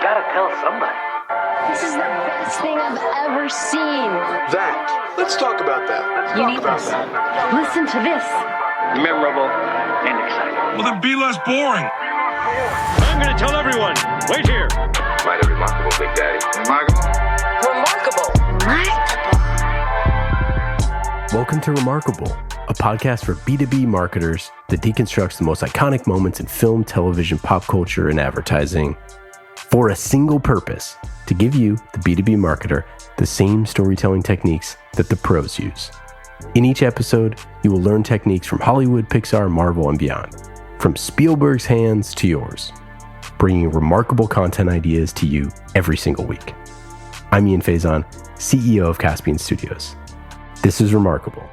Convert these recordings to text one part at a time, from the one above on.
gotta tell somebody. This is the best thing I've ever seen. Let's talk about that. You need this. Listen to this. Memorable and exciting. Well, then be less boring. I'm going to tell everyone. Wait here. Mighty remarkable, Big Daddy. Remarkable. Welcome to Remarkable, a podcast for B2B marketers that deconstructs the most iconic moments in film, television, pop culture, and advertising for a single purpose: to give you, the B2B marketer, the same storytelling techniques that the pros use. In each episode, you will learn techniques from Hollywood, Pixar, Marvel, and beyond, from Spielberg's hands to yours, bringing remarkable content ideas to you every single week. I'm Ian Faison, CEO of Caspian Studios. This is Remarkable.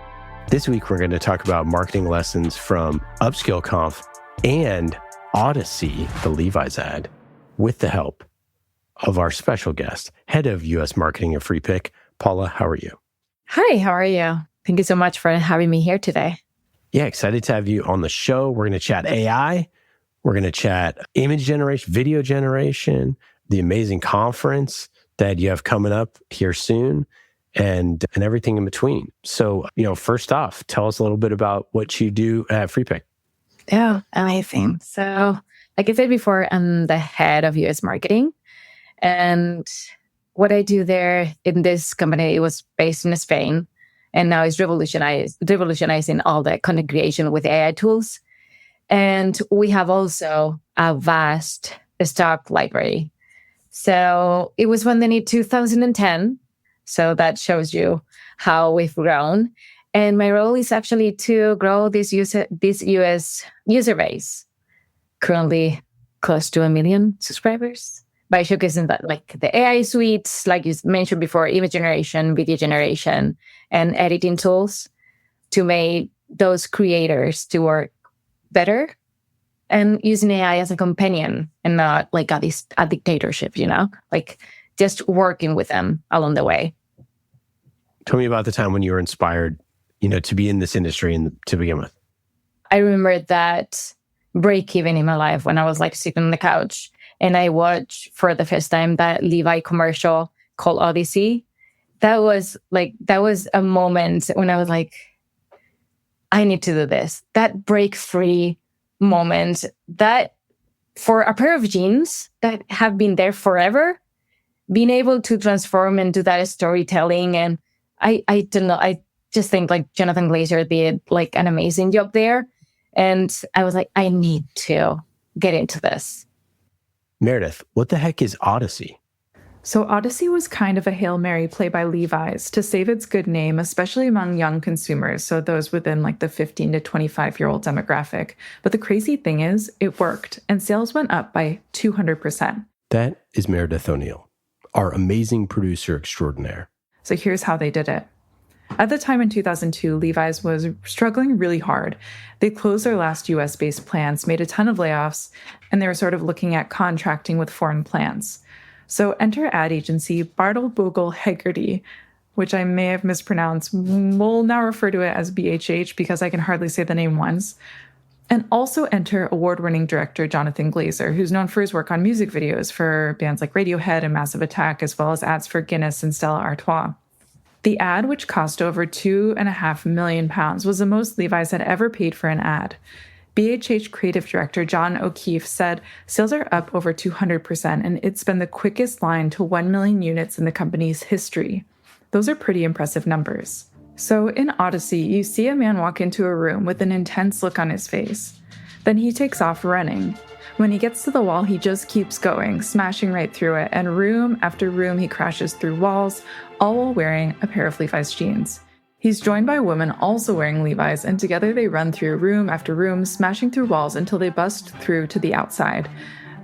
This week, we're going to talk about marketing lessons from Upscale, Conf, and Odyssey, the Levi's ad, with the help of our special guest, head of U.S. marketing at Freepik. Paula, how are you? Hi, how are you? Thank you so much for having me here today. Yeah, excited to have you on the show. We're going to chat AI. We're going to chat image generation, video generation, the amazing conference that you have coming up here soon, and everything in between. So, first off, tell us a little bit about what you do at Freepik. Yeah, amazing. So, like I said before, I'm the head of US marketing. And what I do there in this company, it was based in Spain, and now it's revolutionizing all the content creation with AI tools. And we have also a vast stock library. So it was funded in 2010. So that shows you how we've grown. And my role is actually to grow this US user base, currently close to 1 million subscribers, by showcasing that, like the AI suites, like you mentioned before, image generation, video generation, and editing tools to make those creators to work better, and using AI as a companion and not like a dictatorship, like just working with them along the way. Tell me about the time when you were inspired, to be in this industry and to begin with. I remember that break even in my life when I was like sitting on the couch and I watched for the first time that Levi commercial called Odyssey. That was a moment when I was like, I need to do this. That break free moment, that for a pair of jeans that have been there forever, being able to transform into that storytelling. And I don't know, I just think like Jonathan Glazer did like an amazing job there. And I was like, I need to get into this. Meredith, what the heck is Odyssey? So Odyssey was kind of a Hail Mary play by Levi's to save its good name, especially among young consumers, so those within like the 15 to 25-year-old demographic. But the crazy thing is, it worked, and sales went up by 200%. That is Meredith O'Neill, our amazing producer extraordinaire. So here's how they did it. At the time in 2002, Levi's was struggling really hard. They closed their last US-based plants, made a ton of layoffs, and they were sort of looking at contracting with foreign plants. So enter ad agency Bartle Bogle Hegarty, which I may have mispronounced. We'll now refer to it as BHH because I can hardly say the name once. And also enter award-winning director Jonathan Glazer, who's known for his work on music videos for bands like Radiohead and Massive Attack, as well as ads for Guinness and Stella Artois. The ad, which cost over £2.5 million, was the most Levi's had ever paid for an ad. BHH creative director John O'Keefe said sales are up over 200%, and it's been the quickest line to 1 million units in the company's history. Those are pretty impressive numbers. So in Odyssey, you see a man walk into a room with an intense look on his face. Then he takes off running. When he gets to the wall, he just keeps going, smashing right through it, and room after room he crashes through walls, all while wearing a pair of Levi's jeans. He's joined by a woman also wearing Levi's, and together they run through room after room, smashing through walls until they bust through to the outside.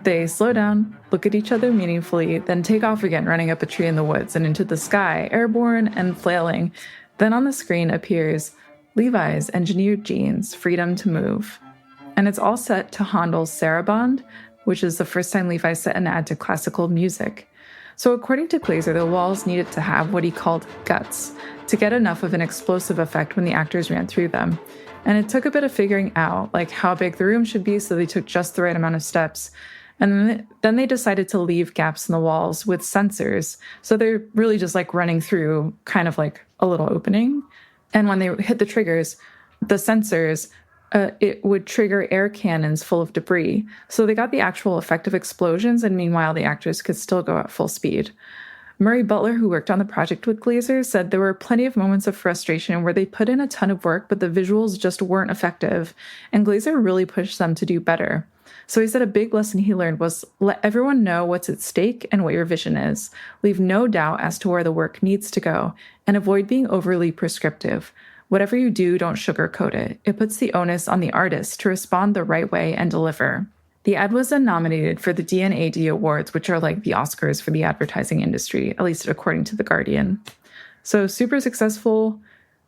They slow down, look at each other meaningfully, then take off again, running up a tree in the woods and into the sky, airborne and flailing. Then on the screen appears Levi's engineered jeans, freedom to move. And it's all set to Handel's Sarabande, which is the first time Levi set an ad to classical music. So according to Glazer, the walls needed to have what he called guts to get enough of an explosive effect when the actors ran through them. And it took a bit of figuring out, like how big the room should be, so they took just the right amount of steps. And then they decided to leave gaps in the walls with sensors. So they're really just like running through kind of like a little opening. And when they hit the triggers, the sensors, it would trigger air cannons full of debris. So they got the actual effect of explosions, and meanwhile, the actors could still go at full speed. Murray Butler, who worked on the project with Glazer, said there were plenty of moments of frustration where they put in a ton of work, but the visuals just weren't effective, and Glazer really pushed them to do better. So he said a big lesson he learned was let everyone know what's at stake and what your vision is. Leave no doubt as to where the work needs to go, and avoid being overly prescriptive. Whatever you do, don't sugarcoat it. It puts the onus on the artist to respond the right way and deliver. The ad was then nominated for the D&AD Awards, which are like the Oscars for the advertising industry, at least according to The Guardian. So super successful,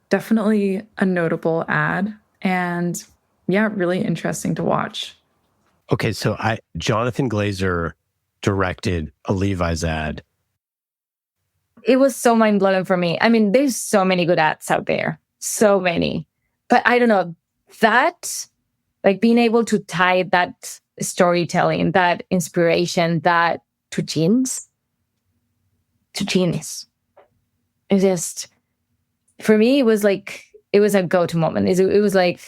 definitely a notable ad, and yeah, really interesting to watch. Okay, so Jonathan Glazer directed a Levi's ad. It was so mind-blowing for me. I mean, there's so many good ads out there. So many. But I don't know, that, like being able to tie that storytelling, that inspiration, that to jeans. It's just, for me, it was a go-to moment. It was like,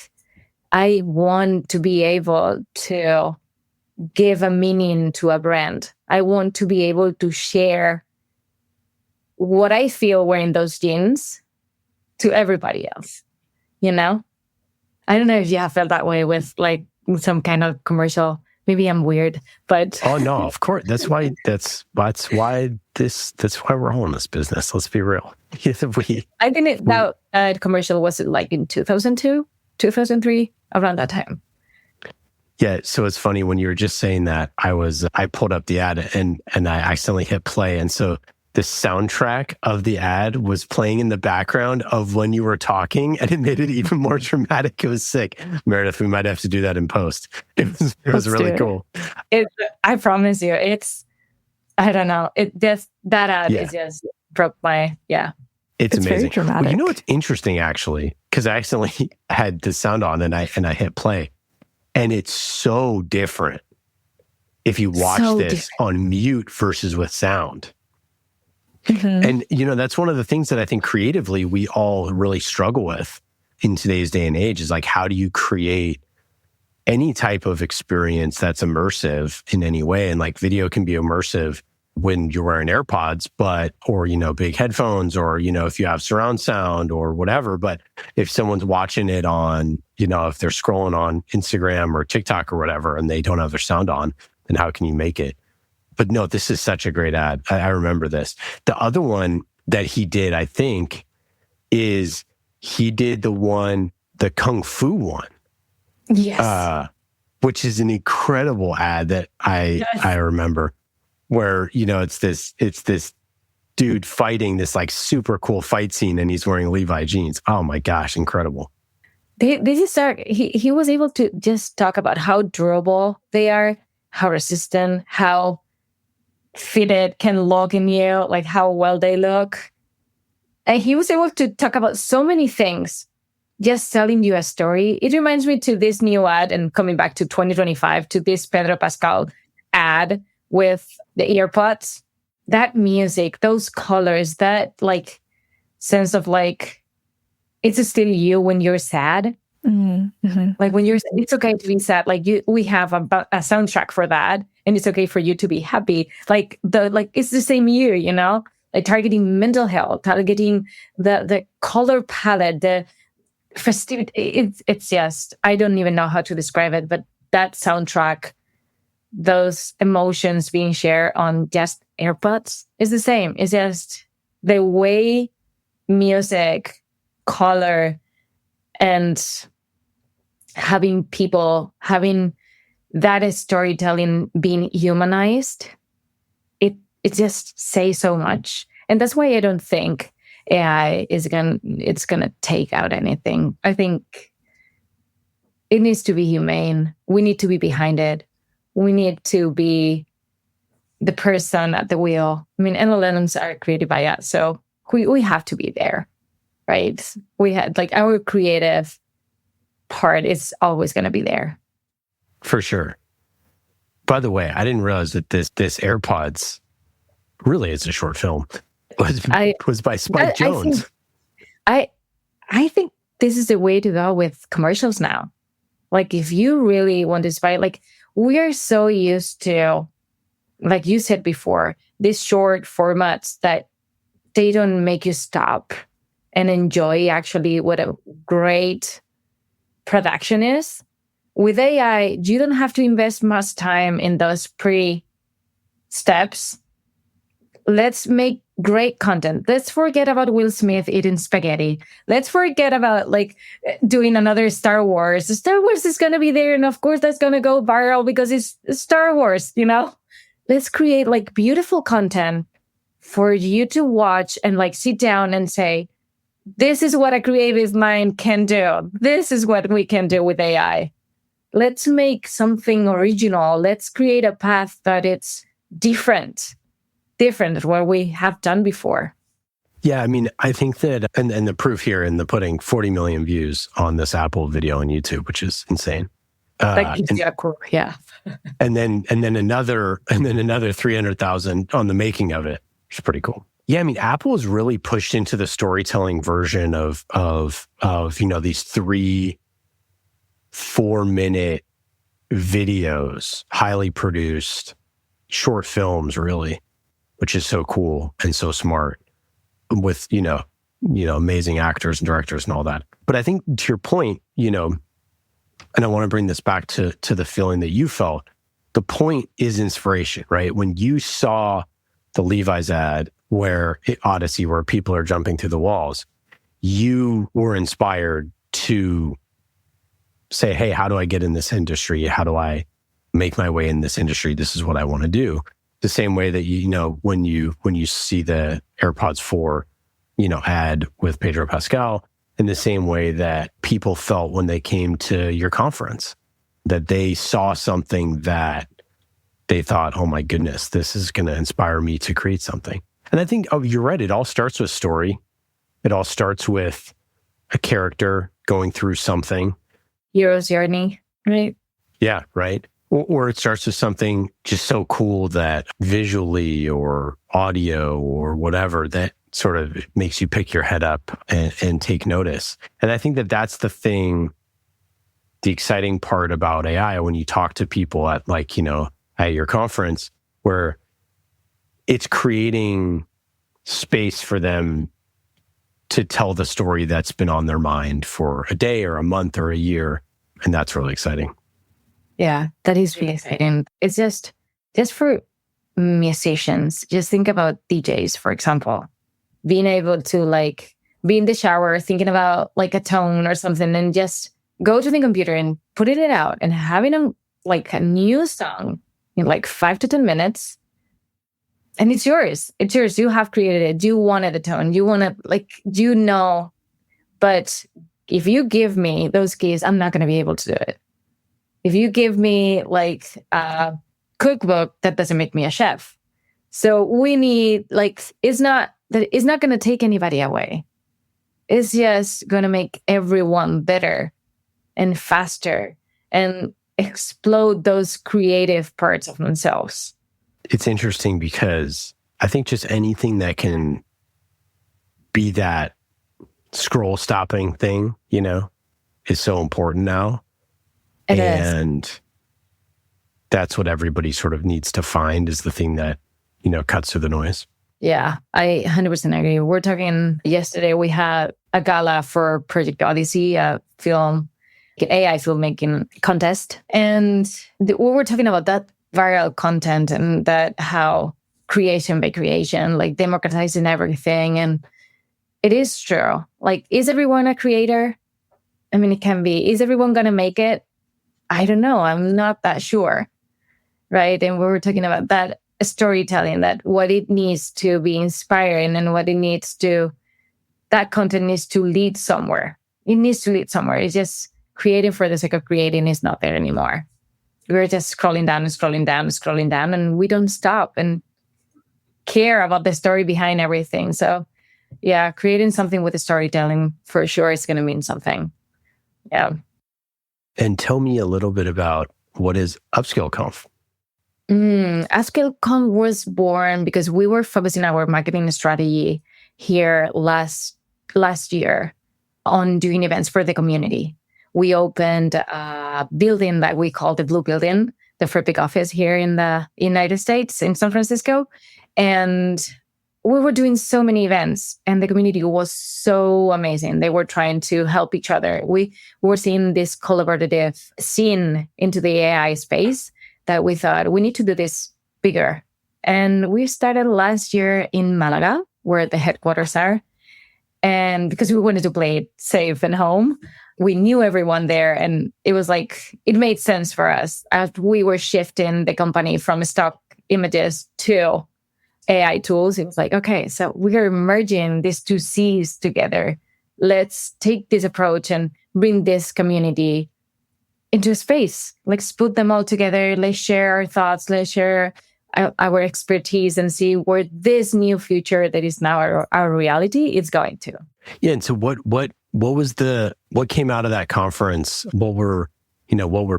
I want to be able to give a meaning to a brand. I want to be able to share what I feel wearing those jeans to everybody else, you know? I don't know if you have felt that way with like some kind of commercial. Maybe I'm weird, but Oh no, of course. That's why we're all in this business. Let's be real. I think that commercial was like in 2002, 2003, around that time. Yeah, so it's funny when you were just saying that, I pulled up the ad and I accidentally hit play, and so the soundtrack of the ad was playing in the background of when you were talking, and it made it even more dramatic. It was sick. Meredith, we might have to do that in post. It was really cool. I promise you, I don't know. That ad is just broke my, It's amazing. Very dramatic. Well, you know what's interesting, actually, because I accidentally had the sound on and I hit play, and it's so different if you watch this on mute versus with sound. Mm-hmm. And, you know, that's one of the things that I think creatively we all really struggle with in today's day and age is like, how do you create any type of experience that's immersive in any way? And like video can be immersive when you're wearing AirPods, or, you know, big headphones, or, you know, if you have surround sound or whatever. But if someone's watching it on, you know, if they're scrolling on Instagram or TikTok or whatever, and they don't have their sound on, then how can you make it? But no, this is such a great ad. I remember this. The other one that he did, I think, is he did the Kung Fu one. Yes. Which is an incredible ad that I remember, where, you know, it's this dude fighting this like super cool fight scene, and he's wearing Levi jeans. Oh my gosh, incredible. He was able to just talk about how durable they are, how resistant, how fitted can look in you, like how well they look. And he was able to talk about so many things, just telling you a story. It reminds me to this new ad, and coming back to 2025, to this Pedro Pascal ad with the AirPods. That music, those colors, that like sense of like, it's still you when you're sad. Mm-hmm. Like when it's okay to be sad. Like we have a soundtrack for that, and it's okay for you to be happy. Like it's the same you know, like targeting mental health, targeting the color palette, the festivity. It's just, I don't even know how to describe it, but that soundtrack, those emotions being shared on just AirPods is the same. It's just the way music, color, and having that storytelling being humanized, it just says so much. And that's why I don't think AI it's gonna take out anything. I think it needs to be humane. We need to be behind it. We need to be the person at the wheel. I mean, LLMs are created by us, so we have to be there, right? We had like our creative part is always going to be there. For sure. By the way, I didn't realize that this AirPods really is a short film. Was by Spike Jones. I think this is the way to go with commercials now. Like, if you really want to inspire, like, we are so used to, like you said before, these short formats that they don't make you stop and enjoy actually what a great production is. With AI, you don't have to invest much time in those pre-steps. Let's make great content. Let's forget about Will Smith eating spaghetti. Let's forget about like doing another Star Wars. Star Wars is going to be there. And of course, that's going to go viral because it's Star Wars, you know? Let's create like beautiful content for you to watch and like sit down and say, this is what a creative mind can do. This is what we can do with AI. Let's make something original. Let's create a path that it's different what we have done before. Yeah, I mean, I think that, and the proof here in the pudding, 40 million views on this Apple video on YouTube, which is insane. Yeah. and then another 300,000 on the making of it, which is pretty cool. Yeah, I mean, Apple has really pushed into the storytelling version of these 3-4 minute videos, highly produced short films, really, which is so cool and so smart with, amazing actors and directors and all that. But I think to your point, and I want to bring this back to the feeling that you felt, the point is inspiration, right? When you saw the Levi's ad Odyssey, where people are jumping through the walls, you were inspired to say, hey, how do I get in this industry? How do I make my way in this industry? This is what I want to do. The same way that, when you see the AirPods 4, ad with Pedro Pascal, in the same way that people felt when they came to your conference, that they saw something that they thought, oh my goodness, this is going to inspire me to create something. And I think, you're right. It all starts with story. It all starts with a character going through something. Hero's journey, right? Yeah, right. Or it starts with something just so cool that visually or audio or whatever that sort of makes you pick your head up and take notice. And I think that that's the thing, the exciting part about AI when you talk to people at at your conference, where it's creating space for them to tell the story that's been on their mind for a day or a month or a year. And that's really exciting. Yeah, that is really exciting. It's just for musicians. Just think about DJs, for example, being able to be in the shower, thinking about a tone or something, and just go to the computer and putting it out and having a new song in 5 to 10 minutes. And it's yours. It's yours. You have created it. You wanted the tone. You want to but if you give me those keys, I'm not going to be able to do it. If you give me a cookbook, that doesn't make me a chef. So we need it's not going to take anybody away. It's just going to make everyone better and faster and explode those creative parts of themselves. It's interesting because I think just anything that can be that scroll stopping thing, is so important now. And that's what everybody sort of needs to find, is the thing that, cuts through the noise. Yeah, I 100% agree. We're talking yesterday, we had a gala for Project Odyssey, a film, AI filmmaking contest. And we were talking about that viral content and that how creation by creation, democratizing everything. And it is true. Is everyone a creator? I mean, it can be. Is everyone going to make it? I don't know. I'm not that sure. Right. And we were talking about that storytelling, that what it needs to be inspiring and what it needs to, that content needs to lead somewhere. It needs to lead somewhere. It's just creating for the sake of creating is not there anymore. We're just scrolling down, and we don't stop and care about the story behind everything. So yeah, creating something with the storytelling for sure is going to mean something. Yeah. And tell me a little bit about what is Upscale Conf? Upscale Conf was born because we were focusing our marketing strategy here last year on doing events for the community. We opened a building that we call the Blue Building, the Freepik office here in the United States, in San Francisco. And we were doing so many events, and the community was so amazing. They were trying to help each other. We were seeing this collaborative scene into the AI space that we thought we need to do this bigger. And we started last year in Malaga, where the headquarters are. And because we wanted to play it safe and home, we knew everyone there. And it was like, it made sense for us as we were shifting the company from stock images to AI tools. It was like, okay, so we are merging these two C's together. Let's take this approach and bring this community into a space. Let's put them all together. Let's share our thoughts. Let's share our expertise and see where this new future that is now our reality is going to. Yeah. And so what came out of that conference? What were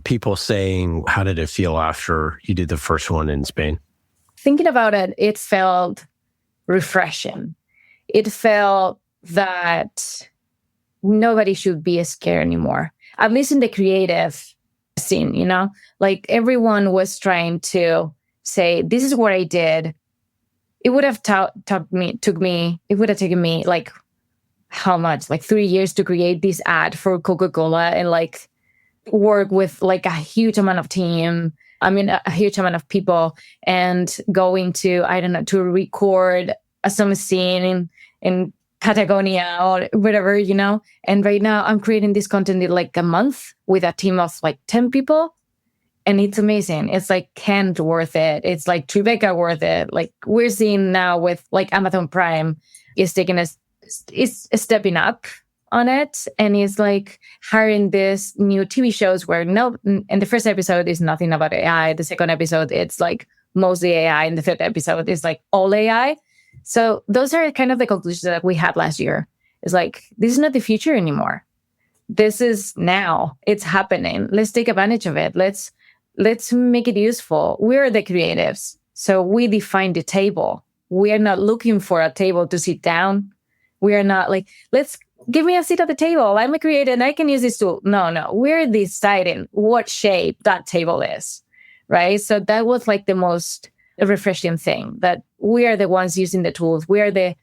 people saying? How did it feel after you did the first one in Spain? Thinking about it, it felt refreshing. It felt that nobody should be scared anymore, at least in the creative scene, like everyone was trying to say, this is what I did. It would have taken me like how much? Like 3 years to create this ad for Coca-Cola and like work with like a huge amount of team. A huge amount of people, and going to, to record some scene in Patagonia or whatever, And right now I'm creating this content in like a month with a team of like 10 people. And it's amazing. It's like Kent worth it. It's like Tribeca worth it. Like we're seeing now with like Amazon Prime is stepping up on it, and is like hiring this new TV shows where and the first episode is nothing about AI. The second episode, it's like mostly AI. And the third episode is like all AI. So those are kind of the conclusions that we had last year. It's like, this is not the future anymore. This is now. It's happening. Let's take advantage of it. Let's make it useful. We're the creatives. So we define the table. We are not looking for a table to sit down. We are not like, let's give me a seat at the table. I'm a creator and I can use this tool. No. We're deciding what shape that table is, right? So that was like the most refreshing thing, that we are the ones using the tools. We are the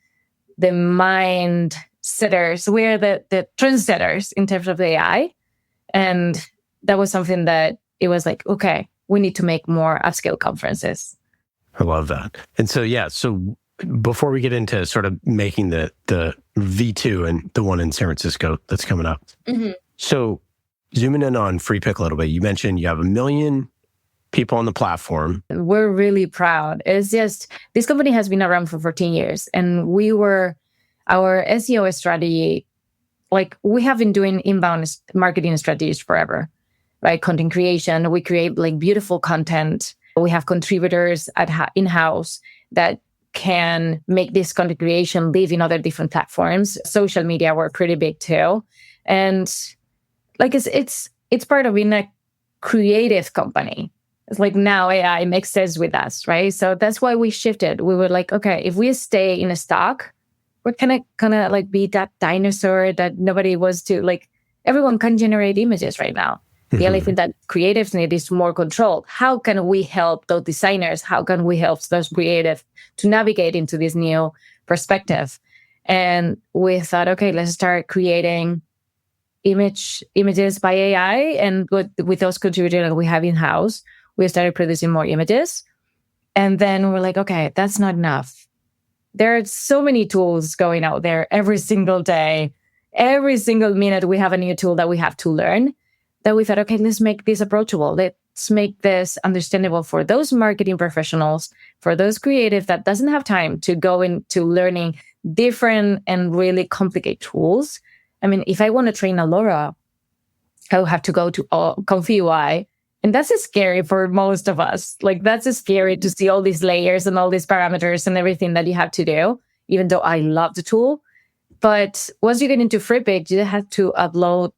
mind setters. We are the trendsetters in terms of the AI. And that was something that it was like, okay, we need to make more upscale conferences. I love that. And so, so before we get into sort of making the V2 and the one in San Francisco that's coming up. Mm-hmm. So zooming in on Freepik a little bit, you mentioned you have 1 million people on the platform. We're really proud. It's just, this company has been around for 14 years, and our SEO strategy, like we have been doing inbound marketing strategies forever, right? Content creation, we create like beautiful content. We have contributors in-house that can make this content creation live in other different platforms. Social media were pretty big too. And like it's part of being a creative company. It's like now AI makes sense with us, right? So that's why we shifted. We were like, okay, if we stay in a stock, we're gonna like be that dinosaur that nobody was to, like everyone can generate images right now. The only thing that creatives need is more control. How can we help those designers? How can we help those creatives to navigate into this new perspective? And we thought, okay, let's start creating images by AI. And with those contributors that we have in-house, we started producing more images. And then we're like, okay, that's not enough. There are so many tools going out there every single day. Every single minute, we have a new tool that we have to learn. That we thought, okay, let's make this approachable. Let's make this understandable for those marketing professionals, for those creatives that doesn't have time to go into learning different and really complicated tools. I mean, if I want to train a LoRa, I will have to go to Conf UI. And that's scary for most of us. Like, that's scary to see all these layers and all these parameters and everything that you have to do, even though I love the tool. But once you get into Freepik, you have to upload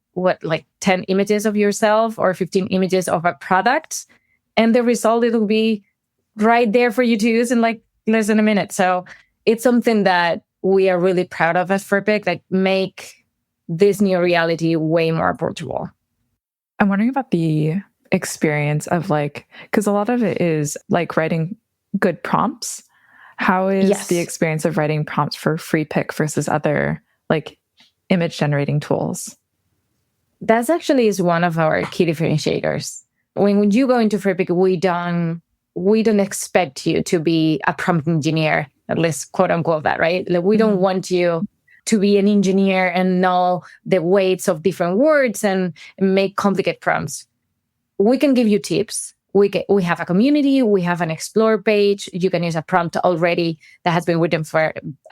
10 images of yourself or 15 images of a product. And the result, it'll be right there for you to use in like less than a minute. So it's something that we are really proud of at Freepik, like make this new reality way more approachable. I'm wondering about the experience of like, because a lot of it is like writing good prompts. How is the experience of writing prompts for Freepik versus other like image generating tools? That's actually is one of our key differentiators. When you go into Freepik, we don't expect you to be a prompt engineer, at least quote unquote that, right? Like, we don't want you to be an engineer and know the weights of different words and make complicated prompts. We can give you tips. We have a community. We have an explore page. You can use a prompt already that has been written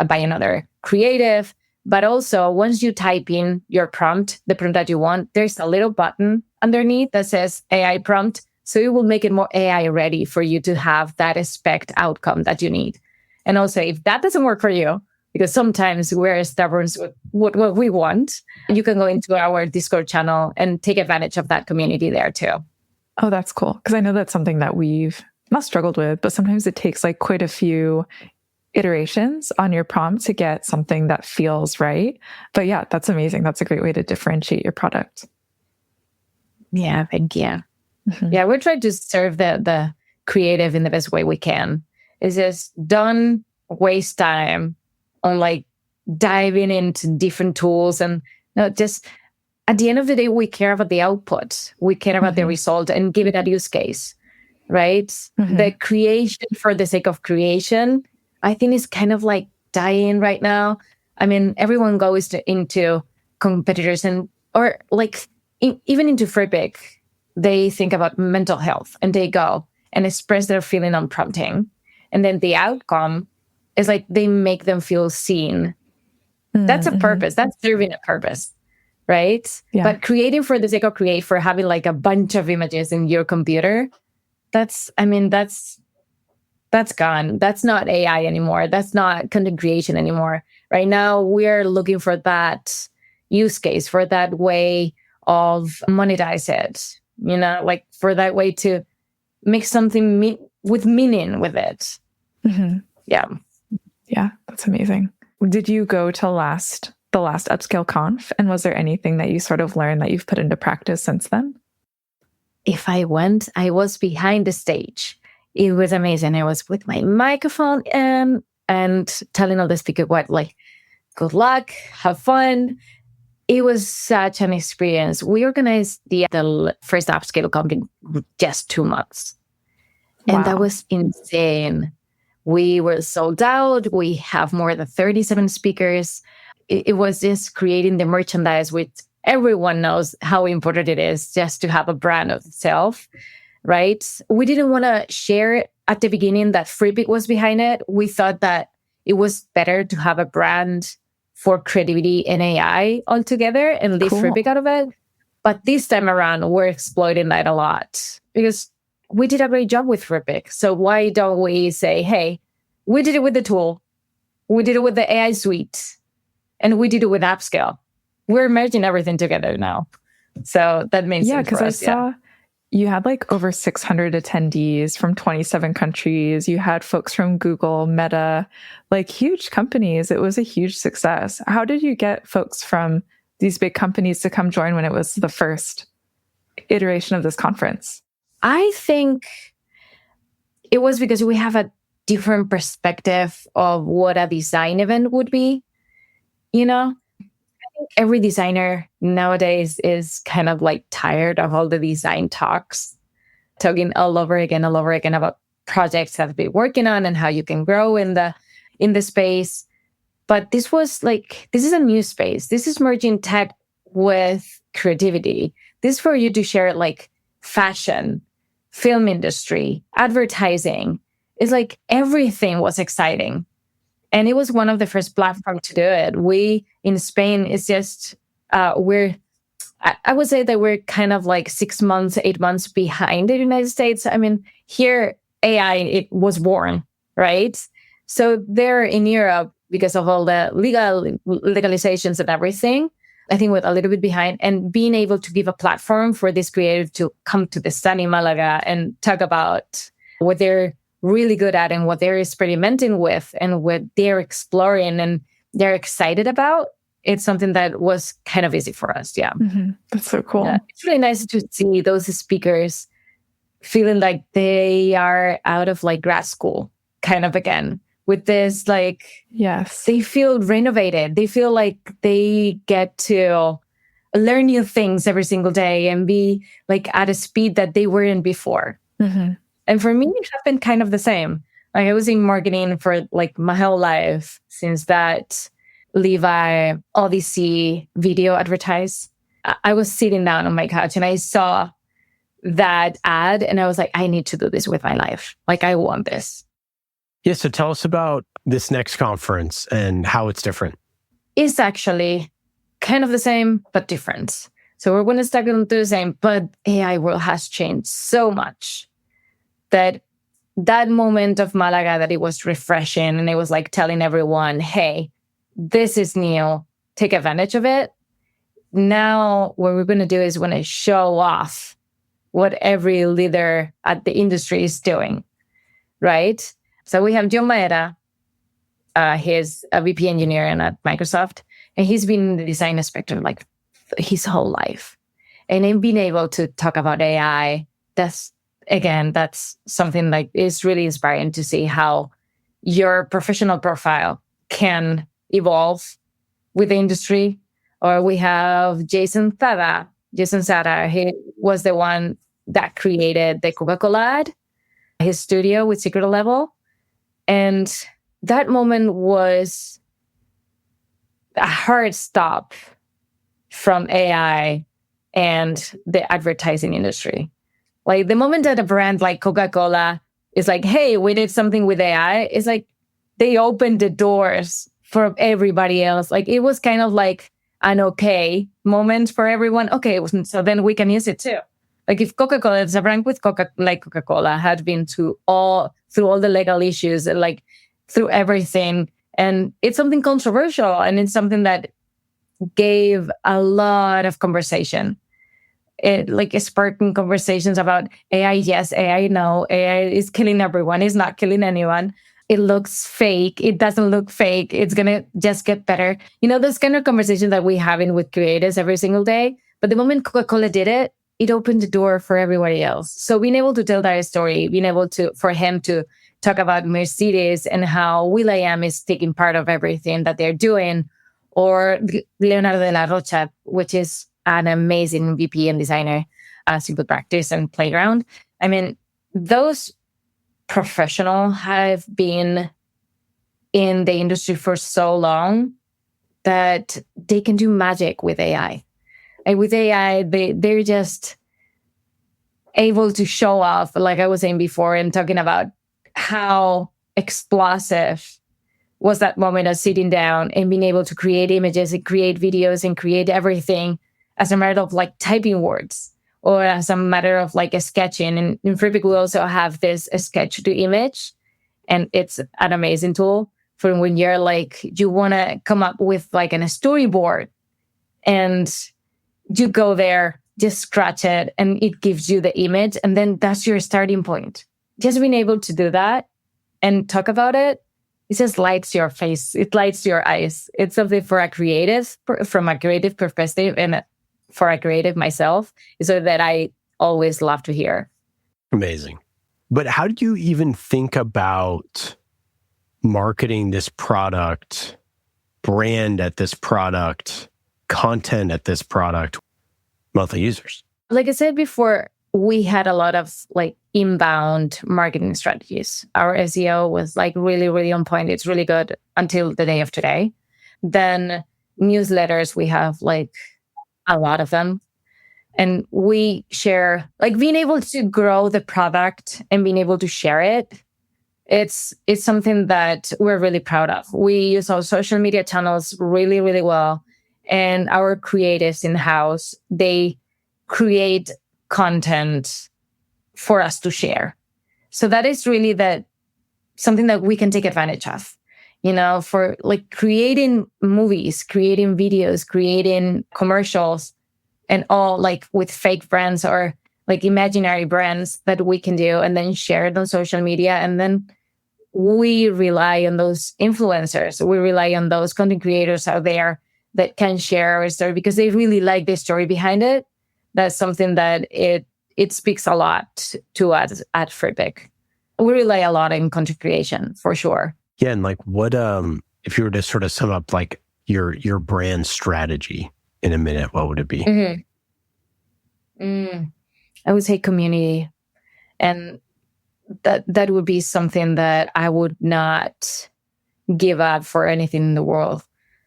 by another creative. But also, once you type in your prompt, the prompt that you want, there's a little button underneath that says AI prompt. So it will make it more AI ready for you to have that expect outcome that you need. And also, if that doesn't work for you, because sometimes we're stubborn with what we want, you can go into our Discord channel and take advantage of that community there too. Oh, that's cool. Because I know that's something that we've not struggled with, but sometimes it takes like quite a few iterations on your prompt to get something that feels right. But yeah, that's amazing. That's a great way to differentiate your product. Yeah, thank you. Mm-hmm. Yeah, we're trying to serve the creative in the best way we can. It's just don't waste time on like diving into different tools and just at the end of the day, we care about the output. We care about the result and give it a use case, right? The creation for the sake of creation, I think is kind of like dying right now. I mean, everyone goes into competitors or like even into Freepik, they think about mental health and they go and express their feeling on prompting. And then the outcome is like they make them feel seen. That's a purpose. That's serving a purpose. Right? Yeah. But creating for the sake of create, for having like a bunch of images in your computer, that's gone. That's not AI anymore. That's not content creation anymore. Right now, we're looking for that use case, for that way of monetize it, like for that way to make something with meaning with it. Yeah. Yeah, that's amazing. Did you go to the last Upscale Conf? And was there anything that you sort of learned that you've put into practice since then? If I went, I was behind the stage. It was amazing. I was with my microphone and telling all the speakers what, like, good luck, have fun. It was such an experience. We organized the first Upscale Conf in just 2 months. Wow. And that was insane. We were sold out. We have more than 37 speakers. It was just creating the merchandise, which everyone knows how important it is just to have a brand of itself, right? We didn't want to share at the beginning that Freepik was behind it. We thought that it was better to have a brand for creativity and AI altogether and leave Freepik out of it. But this time around, we're exploiting that a lot because we did a great job with Freepik. So why don't we say, hey, we did it with the tool, we did it with the AI suite, and we did it with Upscale. We're merging everything together now. So that makes sense for us. Because I saw you had like over 600 attendees from 27 countries. You had folks from Google, Meta, like huge companies. It was a huge success. How did you get folks from these big companies to come join when it was the first iteration of this conference? I think it was because we have a different perspective of what a design event would be. I think every designer nowadays is kind of like tired of all the design talks, talking all over again about projects that they've been working on and how you can grow in the space. But this is a new space. This is merging tech with creativity. This is for you to share like fashion, film industry, advertising. It's like everything was exciting. And it was one of the first platforms to do it. We in Spain, it's just, I would say that we're kind of like 6 months, 8 months behind the United States. I mean, here, AI, it was born, right? So there in Europe, because of all the legalizations and everything, I think we're a little bit behind. And being able to give a platform for this creative to come to the sunny Malaga and talk about what they're really good at and what they're experimenting with and what they're exploring and they're excited about, it's something that was kind of easy for us. Yeah. Mm-hmm. That's so cool. Yeah. It's really nice to see those speakers feeling like they are out of like grad school kind of again with this, like, yes, they feel renovated. They feel like they get to learn new things every single day and be like at a speed that they weren't before. Mm-hmm. And for me, it happened kind of the same. Like I was in marketing for like my whole life since that Levi Odyssey video advertise. I was sitting down on my couch and I saw that ad and I was like, I need to do this with my life. Like I want this. Yeah, so tell us about this next conference and how it's different. It's actually kind of the same, but different. So we're going to start to do the same, but AI world has changed so much that moment of Malaga that it was refreshing and it was like telling everyone, hey, this is new, take advantage of it. Now what we're going to do is we're going to show off what every leader at the industry is doing, right? So we have John Maeda, he's a VP engineer at Microsoft, and he's been in the design spectrum like his whole life. And in being able to talk about AI, that's something like it's really inspiring to see how your professional profile can evolve with the industry. Or we have Jason Sada, he was the one that created the Coca-Cola ad, his studio with Secret Level. And that moment was a hard stop from AI and the advertising industry. Like the moment that a brand like Coca-Cola is like, hey, we did something with AI, it's like they opened the doors for everybody else. Like it was kind of like an okay moment for everyone. Okay, so then we can use it too. Like if Coca-Cola, if a brand with Coca-Cola had been through all the legal issues, like through everything, and it's something controversial, and it's something that gave a lot of conversation. It like sparking conversations about AI, yes, AI, no, AI is killing everyone, it's not killing anyone. It looks fake, it doesn't look fake, it's gonna just get better. You know, those kind of conversations that we having with creators every single day. But the moment Coca-Cola did it, it opened the door for everybody else. So being able to tell that story, being able for him to talk about Mercedes and how will.i.am is taking part of everything that they're doing, or Leonardo de la Rocha, which is an amazing VP and designer, Simple Practice and Playground. I mean, those professionals have been in the industry for so long that they can do magic with AI. And with AI, they're just able to show off, like I was saying before, and talking about how explosive was that moment of sitting down and being able to create images and create videos and create everything as a matter of like typing words or as a matter of like a sketching. And in Freepik, we also have this sketch to image, and it's an amazing tool for when you're like, you want to come up with like a storyboard and you go there, just scratch it, and it gives you the image. And then that's your starting point. Just being able to do that and talk about it, it just lights your face. It lights your eyes. It's something for a creative, from a creative perspective, and for a creative myself, so that I always love to hear. Amazing. But how do you even think about marketing this product, brand at this product, content at this product, monthly users? Like I said before, we had a lot of like inbound marketing strategies. Our SEO was like really, really on point. It's really good until the day of today. Then newsletters, we have like a lot of them. And we share, like being able to grow the product and being able to share it. It's something that we're really proud of. We use our social media channels really, really well. And our creatives in-house, they create content for us to share. So that is really something that we can take advantage of, you know, for like creating movies, creating videos, creating commercials, and all like with fake brands or like imaginary brands that we can do and then share it on social media. And then we rely on those influencers. We rely on those content creators out there that can share our story because they really like the story behind it. That's something that it speaks a lot to us at Freepik. We rely a lot on content creation for sure. Yeah, and like what if you were to sort of sum up like your brand strategy in a minute, what would it be? I would say community, and that would be something that I would not give up for anything in the world.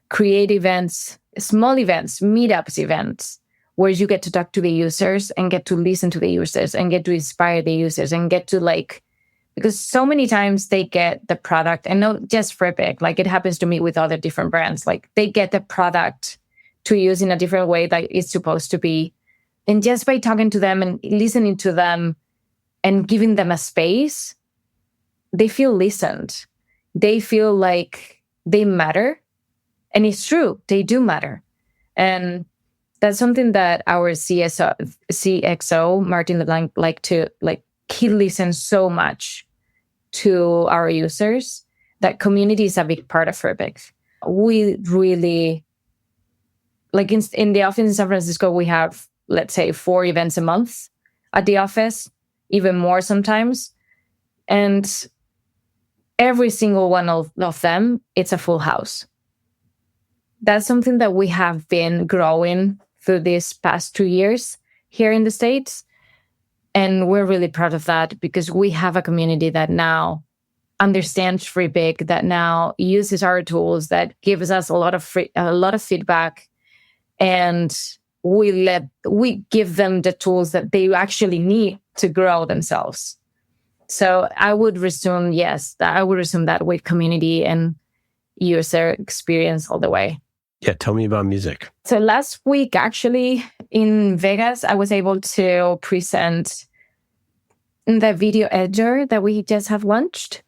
Create events, small events, meetups events, where you get to talk to the users and get to listen to the users and get to inspire the users and get to because so many times they get the product, and not just Freepik, like it happens to me with other different brands, like they get the product to use in a different way that it's supposed to be. And just by talking to them and listening to them and giving them a space, they feel listened. They feel like they matter. And it's true, they do matter. And that's something that our CXO, Martin LeBlanc, he listens so much to our users that community is a big part of Freepik. We really, in the office in San Francisco, we have, let's say, 4 events a month at the office, even more sometimes. And every single one of them, it's a full house. That's something that we have been growing through these past 2 years here in the States. And we're really proud of that because we have a community that now understands Freepik, that now uses our tools, that gives us a lot of feedback, and we give them the tools that they actually need to grow themselves. So I would resume that with community and user experience all the way. Yeah, tell me about music. So last week, actually, in Vegas, I was able to present the video editor that we just have launched.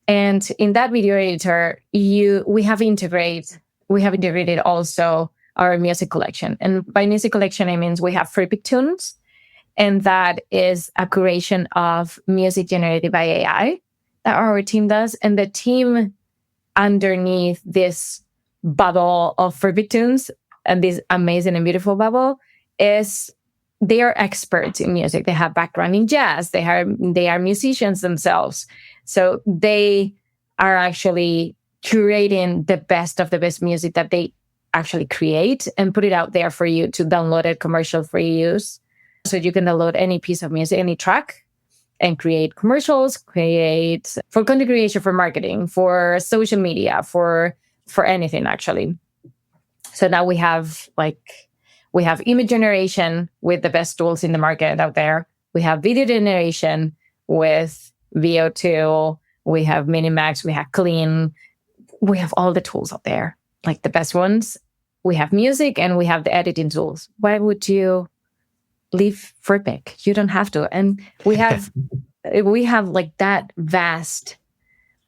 And in that video editor, we have integrated also our music collection. And by music collection, I mean we have Freepik tunes. And that is a curation of music generated by AI that our team does. And the team underneath this bubble of Freepik tunes and this amazing and beautiful bubble they are experts in music. They have background in jazz. They are musicians themselves. So they are actually curating the best of the best music that they actually create and put it out there for you to download it commercial-free use. So you can download any piece of music, any track, and create commercials, create for content creation, for marketing, for social media, for anything actually. So now we have image generation with the best tools in the market out there. We have video generation with VO2. We have Minimax. We have Clean. We have all the tools out there, like the best ones. We have music and we have the editing tools. Why would you leave Freepik? You don't have to. And we have like that vast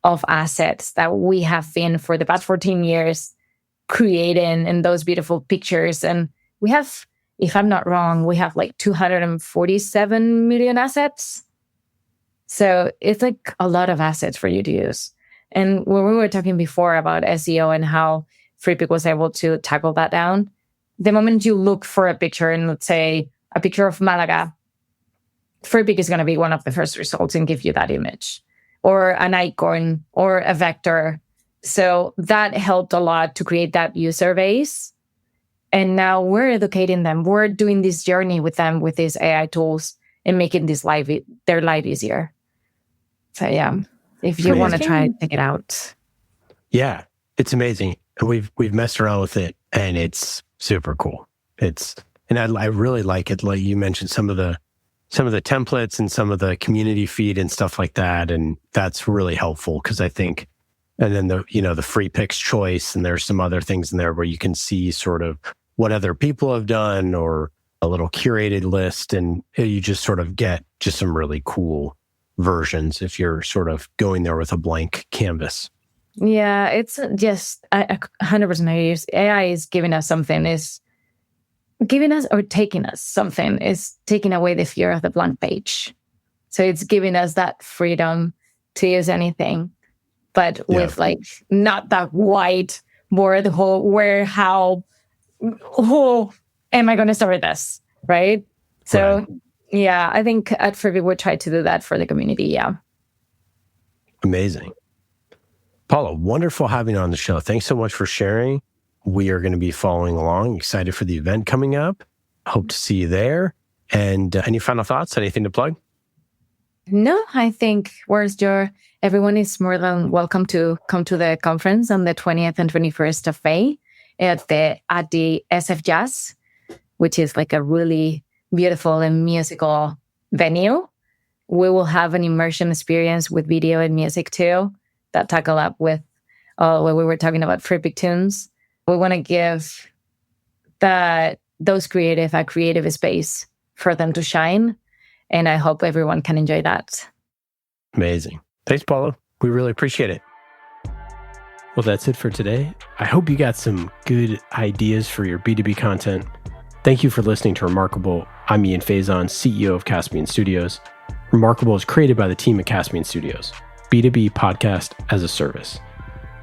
of assets that we have been for the past 14 years creating and those beautiful pictures. And we have, if I'm not wrong, we have like 247 million assets. So it's like a lot of assets for you to use. And when we were talking before about SEO and how Freepik was able to tackle that down, the moment you look for a picture, and let's say a picture of Malaga, Freepik is going to be one of the first results and give you that image, or an icon, or a vector. So that helped a lot to create that user base. And now we're educating them. We're doing this journey with them with these AI tools and making their life easier. So yeah, if you want to try, check it out. Yeah, it's amazing. We've messed around with it, and it's super cool. And I really like it. Like you mentioned, some of the templates and some of the community feed and stuff like that, and that's really helpful because I think. And then the Freepik's choice, and there's some other things in there where you can see sort of what other people have done, or a little curated list, and you just sort of get just some really cool versions if you're sort of going there with a blank canvas. Yeah, it's just 100% AI is giving us something. giving us or taking us something is taking away the fear of the blank page. So it's giving us that freedom to use anything, but with like not that white board, how am I going to start with this? Right. So yeah, I think at Freepik we try to do that for the community. Yeah. Amazing. Paula, wonderful having you on the show. Thanks so much for sharing. We are going to be following along. Excited for the event coming up. Hope to see you there. And any final thoughts? Anything to plug? No, I think everyone is more than welcome to come to the conference on the 20th and 21st of May at the SF Jazz, which is like a really beautiful and musical venue. We will have an immersion experience with video and music too that tackle up with what we were talking about, Freepik tunes. We want to give those creative a creative space for them to shine. And I hope everyone can enjoy that. Amazing. Thanks, Paula. We really appreciate it. Well, that's it for today. I hope you got some good ideas for your B2B content. Thank you for listening to Remarkable. I'm Ian Faison, CEO of Caspian Studios. Remarkable is created by the team at Caspian Studios, B2B podcast as a service.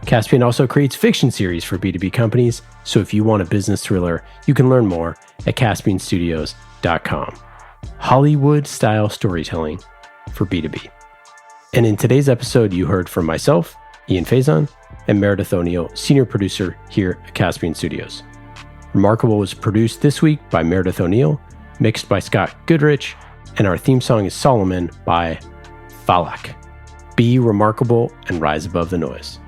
Caspian also creates fiction series for B2B companies, so if you want a business thriller, you can learn more at caspianstudios.com. Hollywood-style storytelling for B2B. And in today's episode, you heard from myself, Ian Faison, and Meredith O'Neill, senior producer here at Caspian Studios. Remarkable was produced this week by Meredith O'Neill, mixed by Scott Goodrich, and our theme song is Solomon by Falak. Be remarkable and rise above the noise.